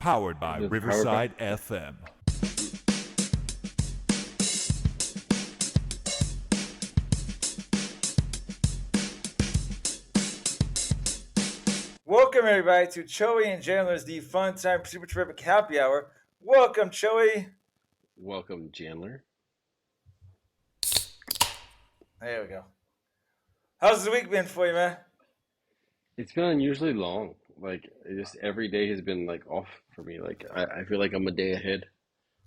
Powered by The power by. Riverside FM. Welcome everybody to Choey and Chandler's The Fun Time Super Terrific Happy Hour. Welcome, Choey. Welcome, Chandler. There we go. How's the week been for you, man? It's been unusually long. Like, just every day has been like off for me. Like, I feel like I'm a day ahead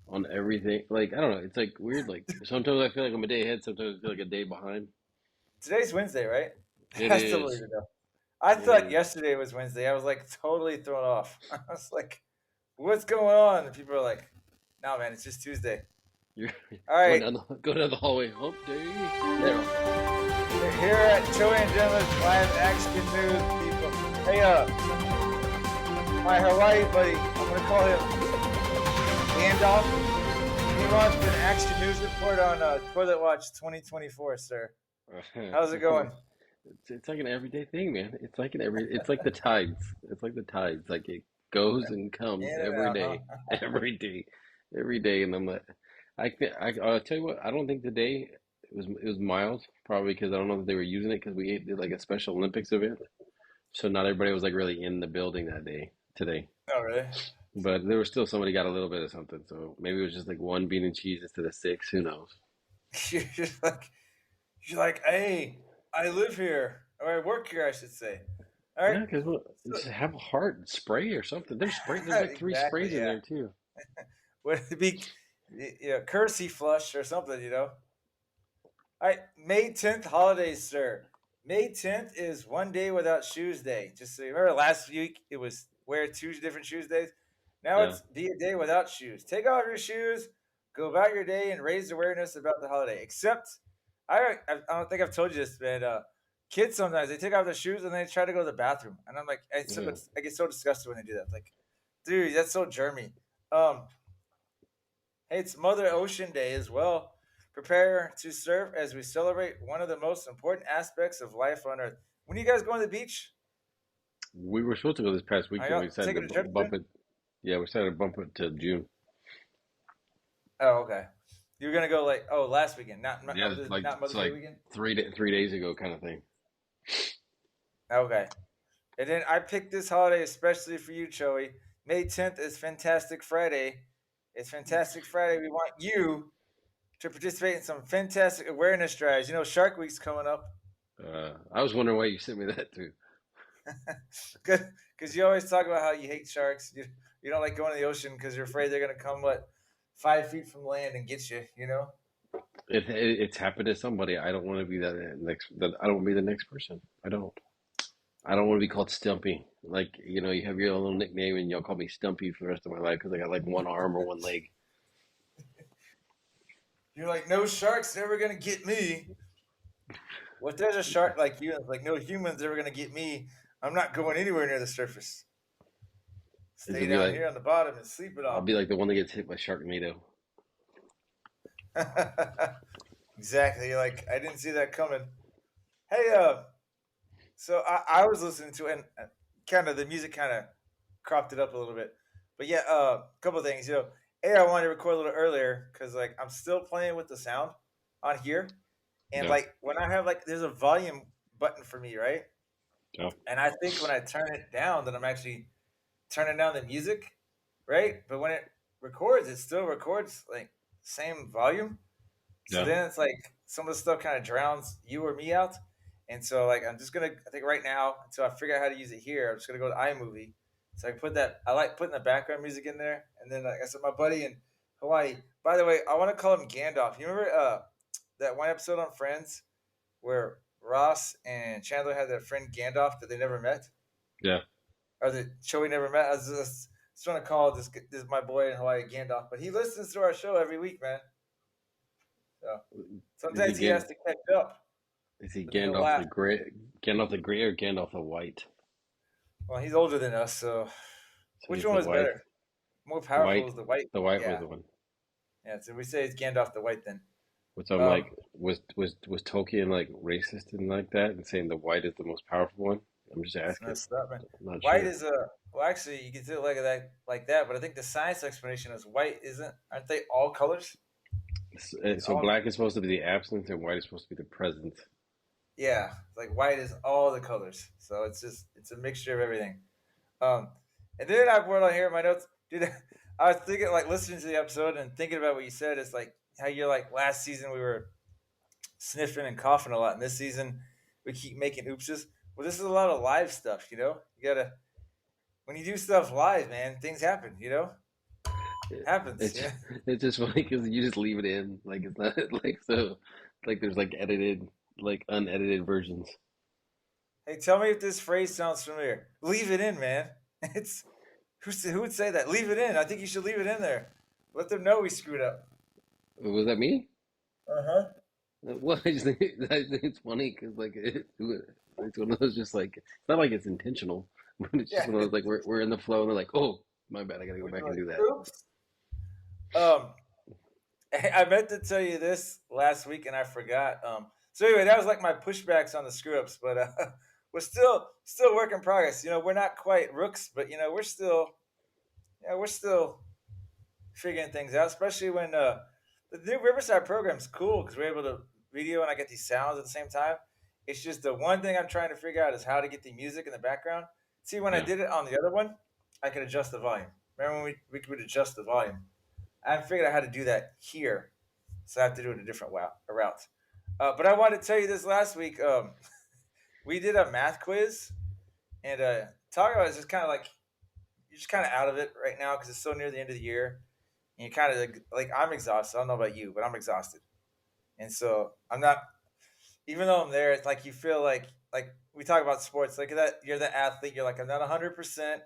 on everything. Like, I don't know. It's like weird. Like, sometimes I feel like I'm a day ahead. Sometimes I feel like a day behind. Today's Wednesday, right? It I still believe is. it though. I It thought is. yesterday was Wednesday. I was like totally thrown off. I was like, what's going on? And people are like, no, man, it's just Tuesday. You're All right. going down the hallway. Hump day. Yeah. Here at Choey and Chandler's Live Action News, people. Hey, my Hawaii buddy, I'm going to call him Gandalf. He wants an action news report on Toilet Watch 2024, sir. How's it going? It's like an everyday thing, man. It's like the tides. It's like the tides. Like it goes and comes In and every out, huh? day, every day. And I'm like, I'll tell you what. I don't think today it was mild. Probably because I don't know if they were using it because we did like a Special Olympics event. So not everybody was like really in the building that day today. Oh, really? But there was still somebody got a little bit of something. So maybe it was just like one bean and cheese instead of six. Who knows? You're just like, you're like, hey, I live here, or I work here, I should say. All right. Yeah, because So, just have a heart spray or something. There's spray. There's like three exactly, sprays in yeah. there too. Would it be, courtesy flush or something, All right, May 10th holidays, sir. May 10th is one day without shoes day. Just so you remember last week it was wear two different shoes days. Now Yeah. it's be a day without shoes. Take off your shoes, go about your day, and raise awareness about the holiday. Except, I don't think I've told you this, man. Kids sometimes they take off their shoes and they try to go to the bathroom, and I'm like, Yeah. I get so disgusted when they do that. Like, dude, that's so germy. Um, hey, it's Mother Ocean Day as well. Prepare to surf as we celebrate one of the most important aspects of life on Earth. When are you guys going to the beach? We were supposed to go this past Are weekend. y'all We decided to taking a trip bump soon? it. Yeah, we decided to bump it to June. Oh, okay. You were gonna go like last weekend, Yeah, like not it's Mother's Day like weekend. 3 days ago kind of thing. Okay. And then I picked this holiday especially for you, Joey. May 10th is Fantastic Friday. It's Fantastic Friday. We want you to participate in some fantastic awareness drives. You know, Shark Week's coming up. I was wondering why you sent me that too. Because you always talk about how you hate sharks. You don't like going to the ocean because you're afraid they're going to come, 5 feet from land and get you, It's happened to somebody. I don't want to be that next. That I don't want to be the next person. I don't. I don't want to be called Stumpy. Like you have your own little nickname, and y'all call me Stumpy for the rest of my life because I got like one arm or one leg. You're like, no shark's ever going to get me. Well, if there's a shark like you, it's like, no human's ever going to get me. I'm not going anywhere near the surface. Stay It'll be down like here on the bottom and sleep it I'll off. be like the one that gets hit by Sharknado. Exactly. You're like, I didn't see that coming. Hey, so I was listening to it and kind of the music kind of cropped it up a little bit. But yeah, a couple of things. A, I wanted to record a little earlier because like I'm still playing with the sound on here, and Yeah, like when I have like there's a volume button for me, right? yeah, And I think when I turn it down, that I'm actually turning down the music, right? But when it records, it still records like same volume. So yeah. then it's like some of the stuff kind of drowns you or me out. And so like I'm just gonna I think right now until I figure out how to use it here, I'm just gonna go to iMovie. So I put that I like putting the background music in there. And then like I said, my buddy in Hawaii. By the way, I want to call him Gandalf. You remember that one episode on Friends where Ross and Chandler had their friend Gandalf that they never met? Yeah. Or the show we never met? I was just trying to call this my boy in Hawaii Gandalf. But he listens to our show every week, man. So Is he sometimes he has Gan to catch up. is he But then he'll Gandalf laugh. the Gray, Gandalf the Gray or Gandalf the White? Well, he's older than us, so So which he's one the was white. better? More The powerful white. is the white. The white was Yeah, the one. yeah. So we say it's Gandalf the White then. Which I'm like, Um, was Tolkien like racist and like that and saying the white is the most powerful one? I'm just It's asking. messed up, man. I'm not White sure. is a well, actually, you can do it like that, but I think the science explanation is white isn't. Aren't they all colors? It's So all black is supposed to be the absence, and white is supposed to be the present. yeah. Like white is all the colors, so it's a mixture of everything. Um, and then I wrote on here in my notes, dude. I was thinking, like, listening to the episode and thinking about what you said. It's like how you're like last season we were sniffing and coughing a lot, and this season we keep making oopses. Well, this is a lot of live stuff, you know. You gotta when you do stuff live, man, things happen. You know, It, happens. it's Yeah. it's just funny because you just leave it in, like it's not like so, like there's like edited, like unedited versions. Hey, tell me if this phrase sounds familiar. Leave it in, man. It's who would say that? Leave it in. I think you should leave it in there. Let them know we screwed up. Was that me? Uh huh. Well, I think it's funny because like it's one of those just like it's not like it's intentional, but it's just Yeah. one of those like we're in the flow and they're like, oh my bad, I gotta go We're back and like, do that. oops. Um, I meant to tell you this last week and I forgot. So anyway, that was like my pushbacks on the screw ups, but we're still work in progress. You know, we're not quite rooks, but you know, we're still figuring things out, especially when the new Riverside program's cool because we're able to video and I get these sounds at the same time. It's just the one thing I'm trying to figure out is how to get the music in the background. See, when I Yeah, did it on the other one, I could adjust the volume. Remember when we could adjust the volume? I figured out how to do that here, so I have to do it a different route. But I wanted to tell you this last week. We did a math quiz, and talking about it's just kind of like you're just kind of out of it right now because it's so near the end of the year, and you kind of like I'm exhausted. I don't know about you, but I'm exhausted, and so I'm not. Even though I'm there, it's like you feel like we talk about sports, like that you're the athlete. You're like I'm not 100%.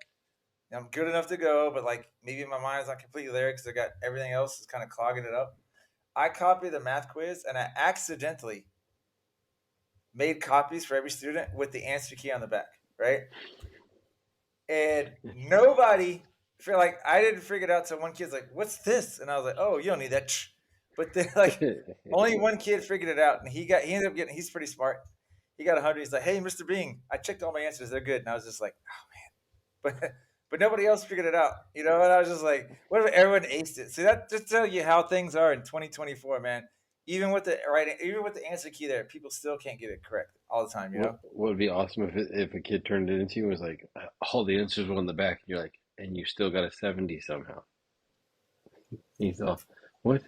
I'm good enough to go, but like maybe my mind's not completely there because I got everything else is kind of clogging it up. I copied the math quiz and I accidentally made copies for every student with the answer key on the back, right? And nobody feel like I didn't figure it out. So one kid's like, "What's this?" And I was like, "Oh, you don't need that." But then like only one kid figured it out, and he ended up getting. He's pretty smart. He got 100. He's like, "Hey, Mr. Bing, I checked all my answers. They're good." And I was just like, but but nobody else figured it out, you know. And I was just like, what if everyone aced it? See, that just tell you how things are in 2024, man. Even with the answer key there, people still can't get it correct all the time, you know. what would be awesome if a kid turned it into you and was like all the answers were on the back, and you're like, and you still got a 70 somehow. And you thought, what?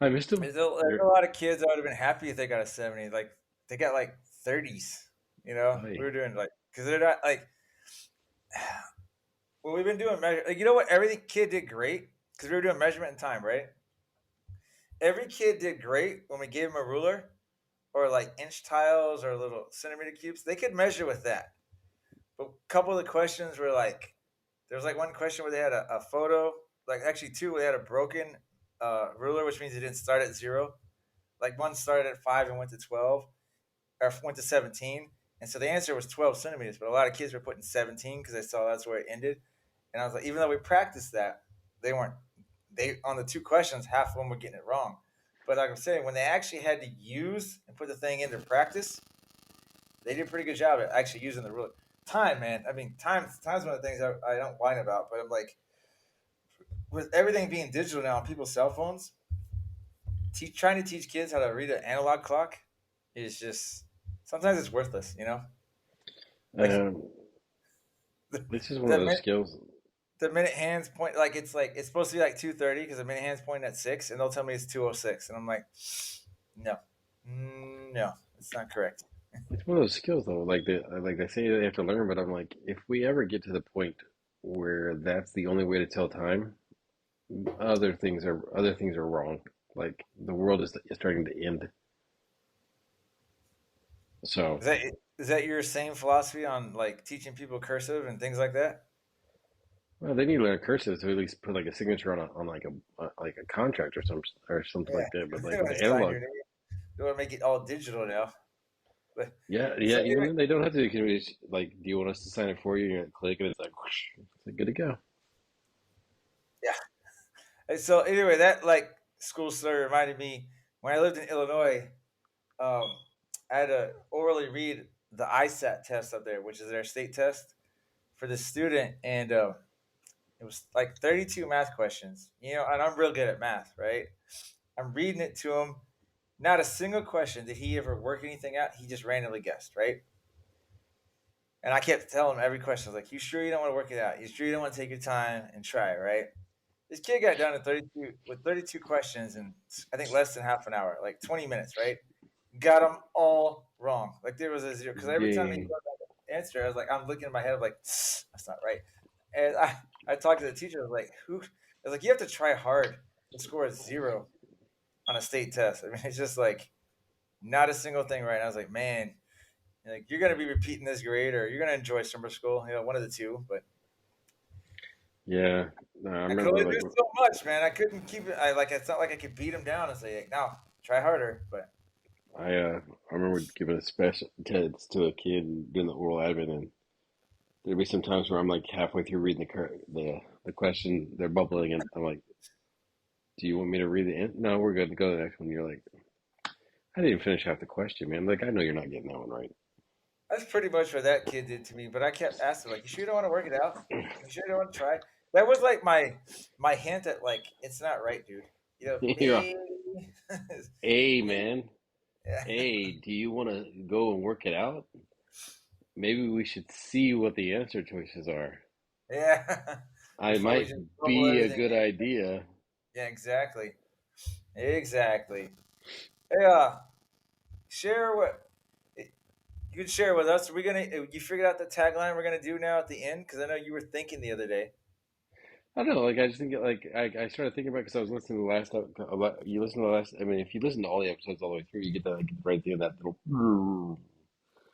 I missed him. There's a lot of kids that would have been happy if they got a 70. Like they got like 30s, you know. We Aye. were doing like because they're not like well, we've been doing measure. Like, you know what? Every kid did great because we were doing measurement in time, right? Every kid did great when we gave them a ruler or like inch tiles or little centimeter cubes. They could measure with that. But a couple of the questions were like, there was like one question where they had a photo, like actually two where they had a broken ruler, which means it didn't start at zero. Like one started at 5 and went to 12, or went to 17. And so the answer was 12 centimeters, but a lot of kids were putting 17 because they saw that's where it ended. And I was like, even though we practiced that, they weren't, they, on the two questions, half of them were getting it wrong. But like I'm saying, when they actually had to use and put the thing into practice, they did a pretty good job at actually using the ruler. Time, man. I mean, time's one of the things I don't whine about, but I'm like, with everything being digital now on people's cell phones, trying to teach kids how to read an analog clock is just sometimes it's worthless, you know? Like Um, the, this is one of the those minute skills. the minute hands point like it's supposed to be like 2:30 because the minute hands point at 6 and they'll tell me it's 2:06 and I'm like, no, no, it's not correct. It's one of those skills though. Like they say they have to learn, but I'm like, if we ever get to the point where that's the only way to tell time, other things are wrong. Like the world is starting to end. So, Is that is that your same philosophy on like teaching people cursive and things like that? well, they need to learn cursive to at least put like a signature on like a contract or something Yeah, like that. But they like want the to sign analog, your name. They want to make it all digital now. But yeah, so even then they don't have to. You can just, like, do you want us to sign it for you? You're gonna click and it's like, whoosh, it's like good to go. yeah. And so anyway, that like school story reminded me when I lived in Illinois. Um, I had to orally read. the ISAT test up there, which is their state test for the student, and it was like 32 math questions. And I'm real good at math, right? I'm reading it to him. Not a single question did he ever work anything out. He just randomly guessed, right? And I kept telling him every question. I was like, "You sure you don't want to work it out? You sure you don't want to take your time and try, right?" This kid got done in 32 with 32 questions in I think less than half an hour, like 20 minutes, right? Got them all wrong. Like there was a zero because every time he Dang. wrote down the answer, I was like, I'm looking in my head, I'm like, that's not right. And I talked to the teacher. I was like, who? I was like, you have to try hard to score a zero on a state test. I mean, it's just like not a single thing right. And I was like, man, like you're gonna be repeating this grade, or you're gonna enjoy summer school. One of the two. But Yeah. No, I I could remember only like do so much, man. I couldn't keep it. It's not like I could beat him down and say, like, no, try harder. But I remember giving a special test to a kid and doing the oral admin, and there'd be some times where I'm like halfway through reading the question, they're bubbling, and I'm like, "Do you want me to read the end? No, we're good. Go to the next one." You're like, "I didn't finish half the question, man. Like, I know you're not getting that one right." that's pretty much what that kid did to me. But I kept asking, like, you sure you don't want to work it out? You sure you don't want to try? That was like my hint at like it's not right, dude. You're, Maybe. hey, Maybe. man. Yeah. Hey, do you want to go and work it out? Maybe we should see what the answer choices are. Yeah. I Before we might just bubble be a everything good in. idea. Yeah, exactly. Exactly. Hey, share what you can share with us. Are we gonna? You figured out the tagline we're gonna do now at the end? Because I know you were thinking the other day. I don't know. Like, I just think, like, I started thinking about because I was listening to the last, you listen to the last, I mean, if you listen to all the episodes all the way through, you get that, like, right at the end, that little,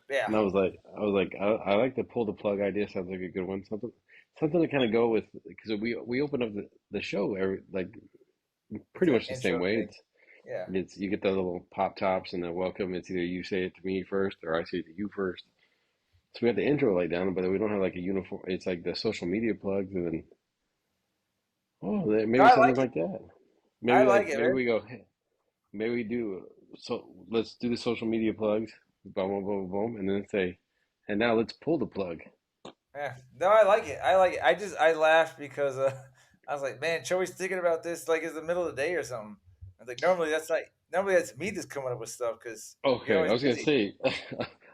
Yeah. and I like the pull the plug idea. Sounds like a good one. Something to kind of go with, because we open up the show like With pretty the much the same intro way. thing. Yeah. It's you get the little pop tops and the welcome. It's either you say it to me first or I say it to you first. So we have the intro laid down, but we don't have like a uniform. It's like the social media plugs, and then No, maybe I something like it. like that. I like it, Maybe man. we go. Hey, maybe we do. So let's do the social media plugs. Boom, boom, boom, boom, and then say, and now let's pull the plug. Yeah. No, I like it. I like it. I laughed because I was like, man, Joey's thinking about this like it's the middle of the day or something. I was like, normally that's me just coming up with stuff because you're Okay, I always was gonna busy. say,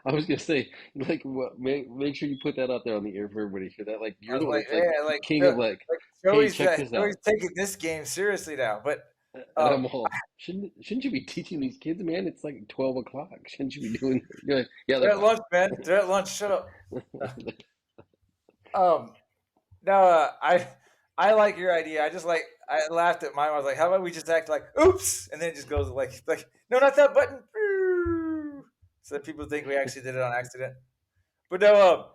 I was gonna say, like, what? Make sure you put that out there on the air for everybody to hear that. Like, I you're was the one like, that's like man, king of like, like hey, check this Joey's out. taking this game seriously now. But And I'm um, all, shouldn't you be teaching these kids, man? It's like 12 o'clock. Shouldn't you be doing? You're like, yeah, they're they're at fine. lunch, man. They're at lunch. Shut up. Um, no, I like your idea. I laughed at mine. I was like, how about we just act like oops, and then it just goes like no, not that button. So that people think we actually did it on accident. But no,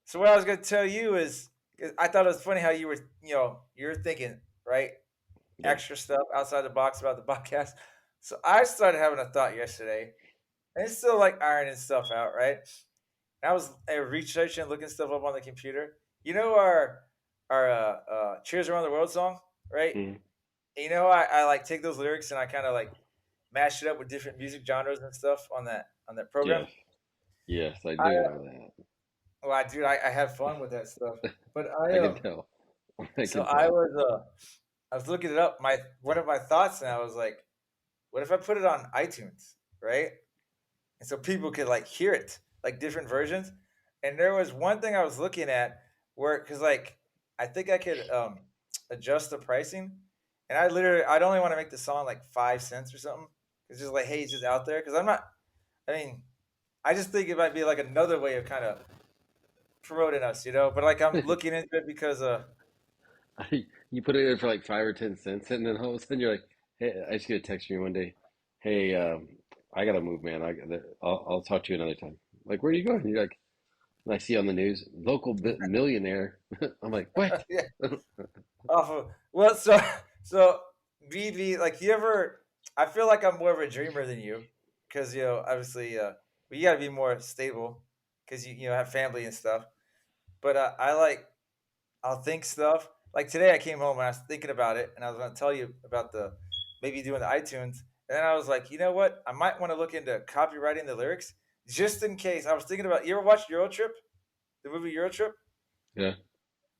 so what I was going to tell you is I thought it was funny how you're thinking right Yeah. extra stuff outside the box about the podcast. So I started having a thought yesterday, and it's still like ironing stuff out, right? I was researching, looking stuff up on the computer. You know our "Cheers Around the World" song, right? Mm. And I like take those lyrics and I kind of like mash it up with different music genres and stuff on that program. Yes. Yes, I I do know that. well, dude, I have fun with that stuff. But I can tell. I so can tell. I was looking it up. My one of my thoughts, and I was like, what if I put it on iTunes, right? And so people could like hear it, like different versions. And there was one thing I was looking at where, because like I think I could adjust the pricing, and I'd only want to make the song like 5 cents or something. It's just like, hey, it's just out there because I'm not. I mean, I just think it might be like another way of kind of promoting us, But like I'm looking into it because You put it in for like 5 or 10 cents, and then all of a sudden you're like, "Hey, I just get a text from you one day. Hey, I gotta move, man. I'll talk to you another time." Like, where are you going? And you're like, and I see on the news, local millionaire. I'm like, what? yeah, awful. Well, so BB, like you ever? I feel like I'm more of a dreamer than you because obviously, well, you got to be more stable because you have family and stuff. But I'll think stuff. Like today, I came home and I was thinking about it, and I was going to tell you about the maybe doing the iTunes. And then I was like, you know what? I might want to look into copywriting the lyrics just in case, I was thinking about. You ever watch Euro Trip? The movie Euro Trip? Yeah.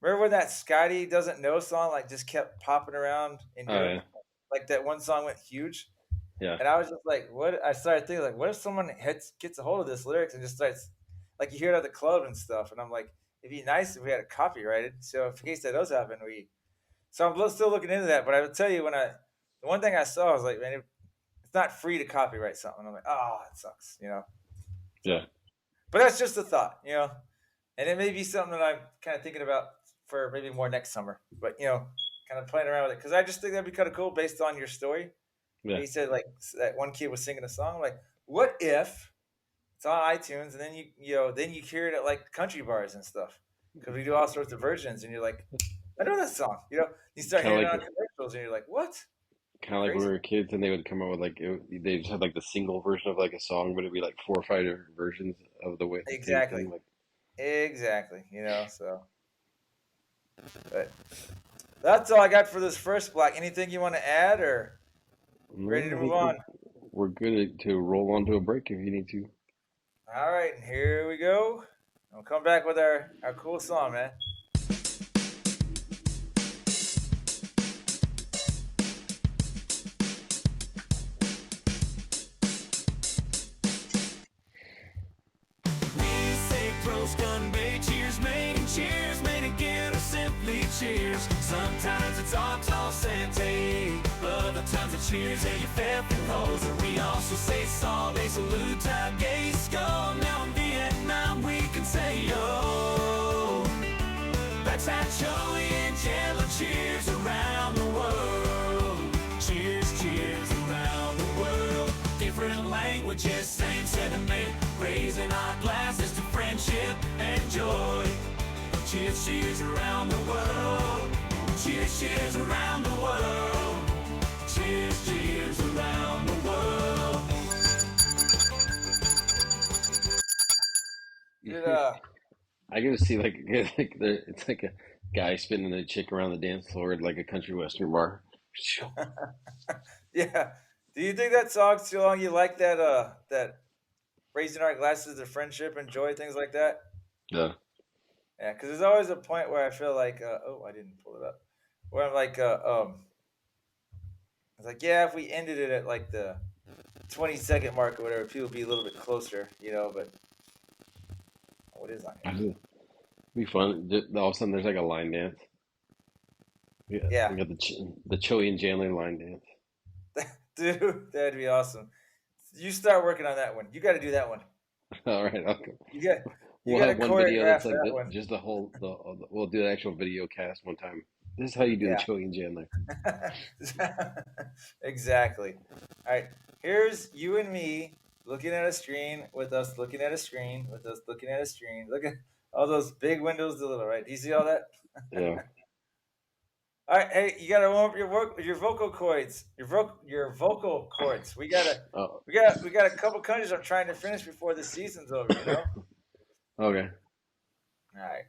Remember when that Scotty doesn't know song like just kept popping around in Oh Europe? yeah. Like that one song went huge, Yeah. and I was just like, what? I started thinking like, what if someone gets a hold of this lyrics and just starts like you hear it at the club and stuff, and I'm like, it'd be nice if we had it copyrighted. So in case that does happen, we. So I'm still looking into that, but I will tell you the one thing I saw I was like, man, it's not free to copyright something. I'm like, oh, it sucks, you know. So, Yeah. but that's just a thought, you know, and it may be something that I'm kind of thinking about for maybe more next summer. But kind of playing around with it because I just think that'd be kind of cool based on your story. Yeah. He said like that one kid was singing a song. I'm like, what if it's on iTunes and then then you hear it at like country bars and stuff because we do all sorts of versions and you're like, I know that song. You start Kind of hearing it like on commercials and you're like, what? kind of like when we Crazy. were kids and they would come out with like they just had like the single version of like a song, but it'd be like four or five different versions of the same Exactly. thing. Like, Exactly. So, but that's all I got for this first block. Anything you want to add or ready no, to I move think on? we're good to roll on to a break if you need to. All right, and here we go. We'll come back with our cool song, man. Music, roast, gun, bay, cheers made again, or simply cheers. Sometimes it's all Sante, other times it's cheers and your favorite pose. And we also say salve, salute, time, gaze, go. Now in Vietnam we can say yo. That's how Joey and Jello cheers around the world. Cheers around the world. Different languages, same sentiment. Raising our glasses to friendship and joy. Cheers around the world. Cheers around the world. Cheers around the world. Good. I can just see like it's like a guy spinning a chick around the dance floor at like a country western bar. Yeah. Do you think that song's too long? You like that raising our glasses to friendship and joy, things like that? Yeah. Yeah, because there's always a point where I feel like, oh, I didn't pull it up. Where I'm like, it's like, yeah, if we ended it at like the 20-second mark or whatever, people would be a little bit closer, But what is on here? It'd be fun. All of a sudden, there's like a line dance. Yeah, Yeah, we got the Chili and Chandler line dance. dude, that'd be awesome. You start working on that one. You got to do that one. All right, I'll go. You got you We'll got to have one video that's choreograph like that one. just the whole we'll do the actual video cast one time. This is how you do the Yeah, Chili and Chandler. exactly. All right, here's you and me looking at a screen with us looking at a screen with us looking at a screen. Look at all those big windows to the right. Do you see all that? Yeah. All right, hey, you gotta warm up your vocal cords, your vocal cords. Oh, We got a couple countries I'm trying to finish before the season's over. okay. All right,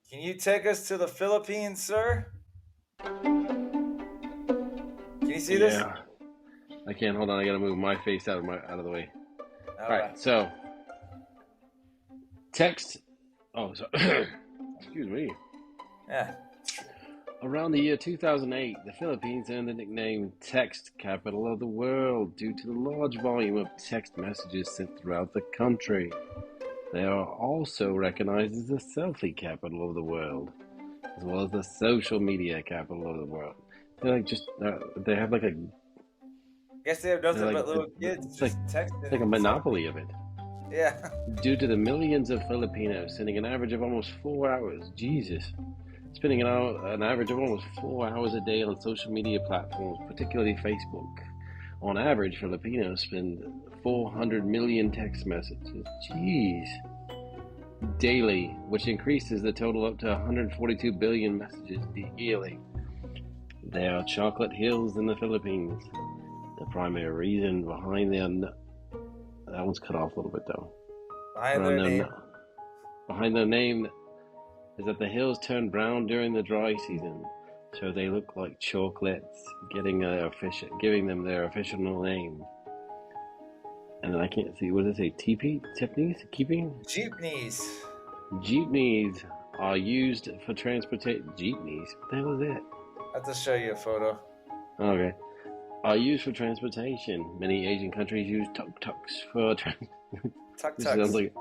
can you take us to the Philippines, sir? Can you see this? Yeah. I can't hold on. I gotta move my face out of the way. All All right, right. So text. Oh, so excuse me. yeah, Around the year 2008, the Philippines earned the nickname Text Capital of the World due to the large volume of text messages sent throughout the country. They are also recognized as the selfie capital of the world, as well as the social media capital of the world. They're like just they have like a guess they have they're nothing like but little kids just it's texting like a and monopoly selfies. of it. Yeah, Due to the millions of Filipinos sending an average of almost 4 hours, Jesus, spending an average of almost 4 hours a day on social media platforms, particularly Facebook. On average, Filipinos spend 400 million text messages. Jeez. Daily, which increases the total up to 142 billion messages yearly. There are chocolate hills in the Philippines. The primary reason behind that one's cut off a little bit though. behind Around their name. their behind their name is that the hills turn brown during the dry season, so they look like chocolates, giving them their official name. And then I can't see, what does it say? TP? Tiffany's? Keeping? Jeepneys. Jeepneys are used for transportation. Jeepneys? What the hell is that? I have to show you a photo. Okay. Are used for transportation. Many Asian countries use tuk-tuks for Tuk This sounds tuks. like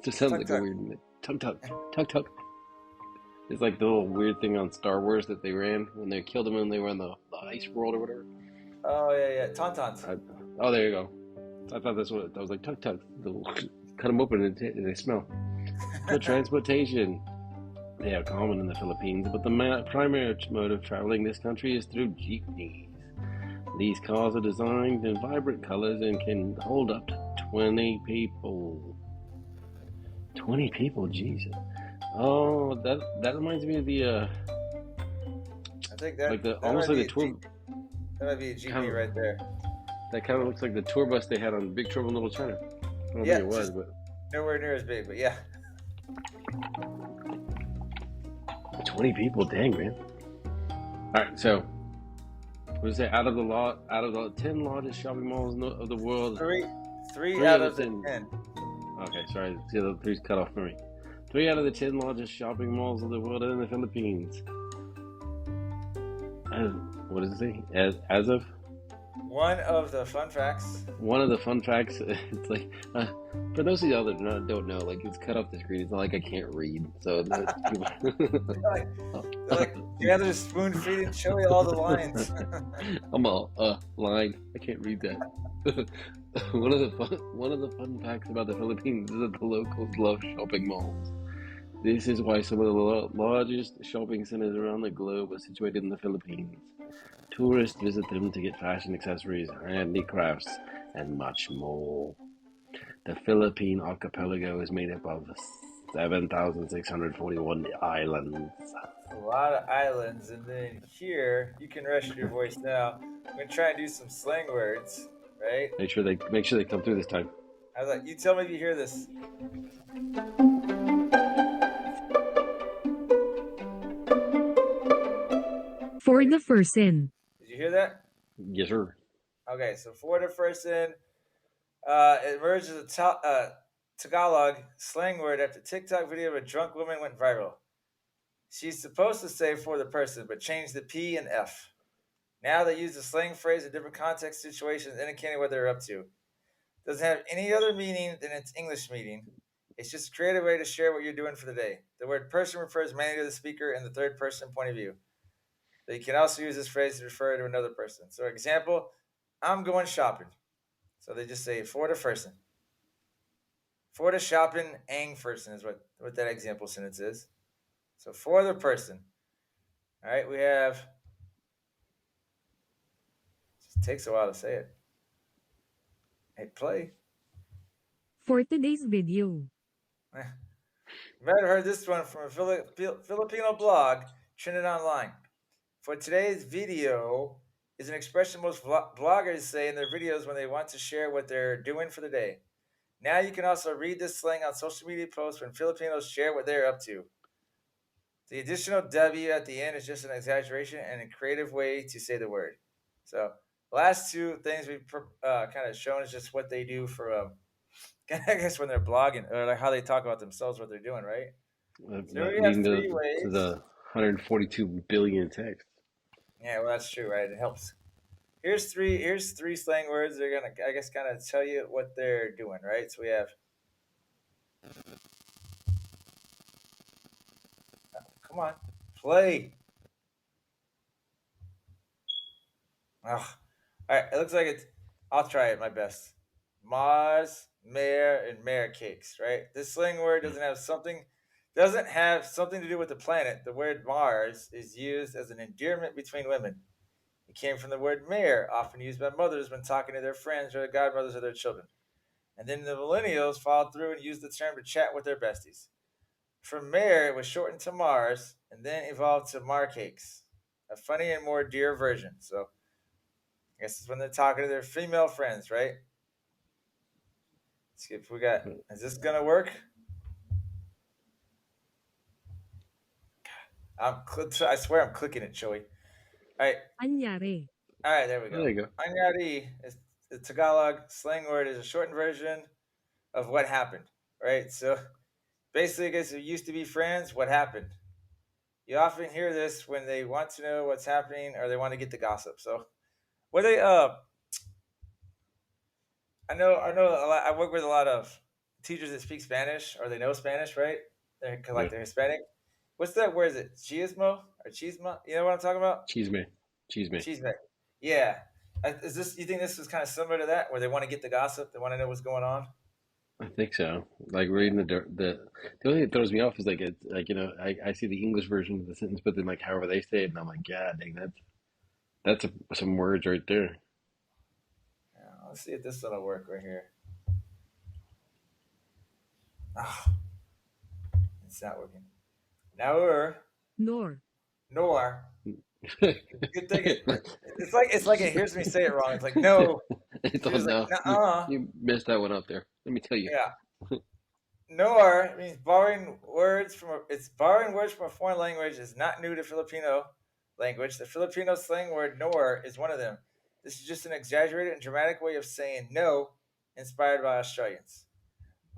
this sounds Tuk like a tuk. weird tuk-tuk. Tuk-tuk. It's like the little weird thing on Star Wars that they ran when they killed them when they were in the ice world or whatever. Oh yeah, yeah. Tauntauns. I, oh, there you go. I thought that's what I was like. Tuk-tuk. Cut them open and they smell. For transportation, they are common in the Philippines, but the primary mode of traveling this country is through jeepneys. These cars are designed in vibrant colors and can hold up to 20 people. 20 people, Jesus. Oh, that reminds me of the I think like the that almost might like be the tour that might be a kind GP of right there. that kind of looks like the tour bus they had on Big Trouble in Little China. I don't think Yeah, it was, just but nowhere near as big, but yeah. 20 people, dang man. All right, so what is it? Out of the 10 largest shopping malls of the world, Three, three three out of the of the 10. 10. Okay, sorry, the other three's cut off for me. 3 out of the 10 largest shopping malls of the world are in the Philippines. As, what does it say? As of One of the fun facts. one of the fun facts, it's like for those of y'all that don't know, like it's cut off the screen. It's not like I can't read, so They're like, they're like gather spoon feeding Chili all the lines. I'm all line. I can't read that. One of the fun facts about the Philippines is that the locals love shopping malls. This is why some of the largest shopping centers around the globe are situated in the Philippines. Tourists visit them to get fashion accessories, handicrafts, and much more. The Philippine archipelago is made up of 7,641 islands. A lot of islands, and then here you can rest your voice now. I'm gonna try and do some slang words, right? Make sure they come through this time. I was like, you tell me if you hear this. For the person. Did you hear that? Yes, sir. Okay, so for the person, it emerged as a Tagalog slang word after TikTok video of a drunk woman went viral. She's supposed to say for the person, but changed the P and F. Now they use the slang phrase in different context situations, indicating what they're up to. Doesn't have any other meaning than its English meaning. It's just a creative way to share what you're doing for the day. The word person refers mainly to the speaker in the third person point of view. But you can also use this phrase to refer to another person. So, example, I'm going shopping. So they just say for the person. For the shopping, ang person is what that example sentence is. So for the person. All right, we have. It just takes a while to say it. Hey, play. For today's video. You might have heard this one from a Filipino blog trending online. For today's video is an expression most bloggers say in their videos when they want to share what they're doing for the day. Now you can also read this slang on social media posts when Filipinos share what they're up to. The additional W at the end is just an exaggeration and a creative way to say the word. So, last two things we've kind of shown is just what they do for, I guess, when they're blogging or like how they talk about themselves, what they're doing, right? So we have Leading three to ways. the 142 billion texts. Yeah, well, that's true, right? It helps. Here's three slang words. They're gonna, I guess, kind of tell you what they're doing, right? So we have. Come on, play. Ugh. All right, it looks like it's. I'll try it my best. Mars, mare, and mare cakes. Right. This slang word doesn't have something to do with the planet. The word Mars is used as an endearment between women. It came from the word mare, often used by mothers when talking to their friends or the godmothers of their children. And then the millennials followed through and used the term to chat with their besties. From mare, it was shortened to Mars, and then evolved to Mar cakes, a funny and more dear version. So I guess it's when they're talking to their female friends, right? Let's see if we got. Is this gonna work? I swear I'm clicking it, Joey. All right, Anyari. all right, there we Oh, there go. you go. Anyari the Tagalog slang word is a shortened version of what happened, right? So basically, I guess it used to be friends. What happened? You often hear this when they want to know what's happening or they want to get the gossip. So what they I know a lot, I work with a lot of teachers that speak Spanish or they know Spanish, right? They're Yeah. like they're Hispanic. What's that? Where is it? Chismo or chisma? You know what I'm talking about? Cheese me. Cheese me. Chisme. Yeah. Is this? You think this is kind of similar to that, where they want to get the gossip, they want to know what's going on? I think so. Like Yeah. reading the only thing that throws me off is like it's like I see the English version of the sentence, but then like however they say it, and I'm like, yeah, dang, some words right there. Yeah, let's see if this will work right here. Ah, it's not working. Now we're nor, nor. Good thing it's like it hears me say it wrong. It's like no. It's You're all just like no. nah. You messed that one up there. Let me tell you. Yeah. Nor means borrowing words from it's borrowing words from a foreign language is not new to Filipino language. The Filipino slang word nor is one of them. This is just an exaggerated and dramatic way of saying no, inspired by Australians.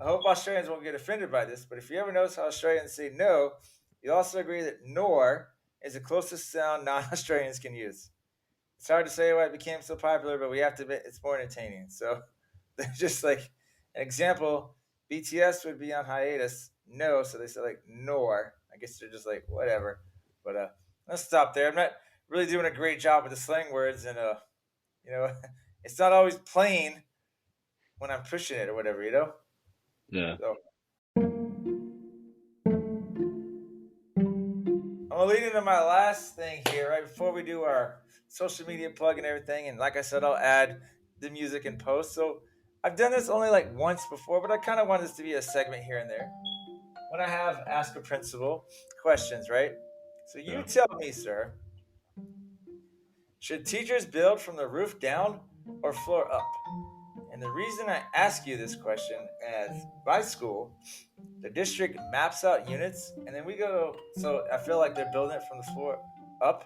I hope Australians won't get offended by this, but if you ever notice how Australians say no, you'll also agree that nor is the closest sound non-Australians can use. It's hard to say why it became so popular, but we have to admit it's more entertaining. So they're just like an example. BTS would be on hiatus. No, so they said like nor. I guess they're just like whatever. But let's stop there. I'm not really doing a great job with the slang words, and you know, it's not always plain when I'm pushing it or whatever, you know. Yeah. So I'm gonna lead into my last thing here, right before we do our social media plug and everything. And like I said, I'll add the music and post. So I've done this only like once before, but I kind of want this to be a segment here and there. When I have ask a principal questions, right? So you Yeah. tell me, sir, should teachers build from the roof down or floor up? And the reason I ask you this question is my school, the district maps out units, and then we go. So I feel like they're building it from the floor up,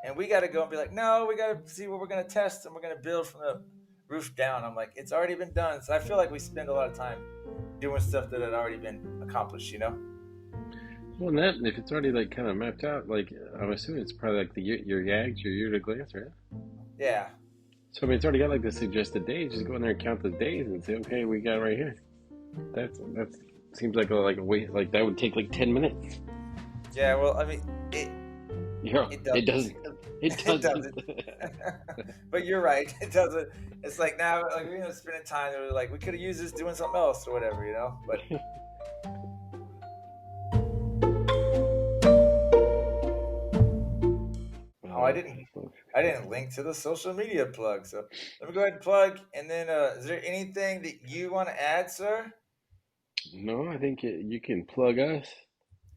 and we got to go and be like, no, we got to see what we're going to test, and we're going to build from the roof down. I'm like, it's already been done. So I feel like we spend a lot of time doing stuff that had already been accomplished, you know? Well, and that if it's already like kind of mapped out, like I'm assuming it's probably like your YAGs, your year to glance, right? Yeah. So I mean, it's already got like the suggested days. Just go in there and count the days and say, okay, we got it right here. That's seems like a wait like that would take like 10 minutes. Yeah. Well, I mean, Yeah, it it doesn't. doesn't. It It doesn't. doesn't. But you're right. It doesn't. It's like now, like we're spending time. We're like, we could have used this doing something else or whatever, you know. But oh, I Well, didn't. I didn't link to the social media plug. So let me go ahead and plug. And then, is there anything that you want to add, sir? no, I think you can plug us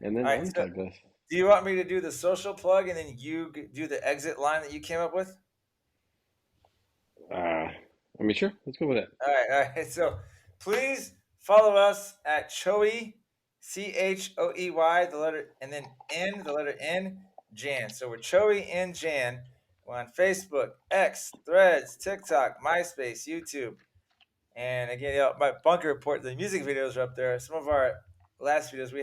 and then All right. So, unplug us. do you want me to do the social plug and then you do the exit line that you came up with? I mean, sure, let's go with that. All right. All right. So please follow us at Choey, Choey, the letter, and then N, the letter N, Jan. So we're Choey N Jan. We're on Facebook, X, Threads, TikTok, MySpace, YouTube. And again, my bunker report, the music videos are up there. Some of our last videos we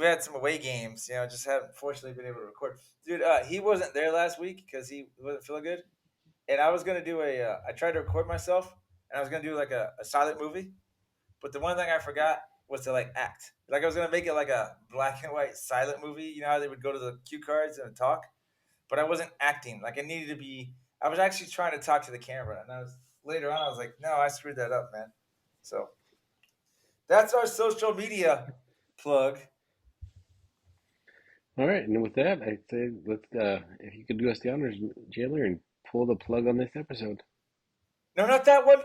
had some away games, just haven't fortunately been able to record. Dude, he wasn't there last week because he wasn't feeling good. And I was gonna do I tried to record myself, and I was gonna do like a silent movie. But the one thing I forgot was to like act. Like I was gonna make it like a black and white silent movie. You know how they would go to the cue cards and talk, but I wasn't acting. Like I needed to be. I was actually trying to talk to the camera, and later on I was like, no, I screwed that up, man. So that's our social media plug. All right, and with that, I'd say let's if you could do us the honors, Jailer, and pull the plug on this episode. No, not that one.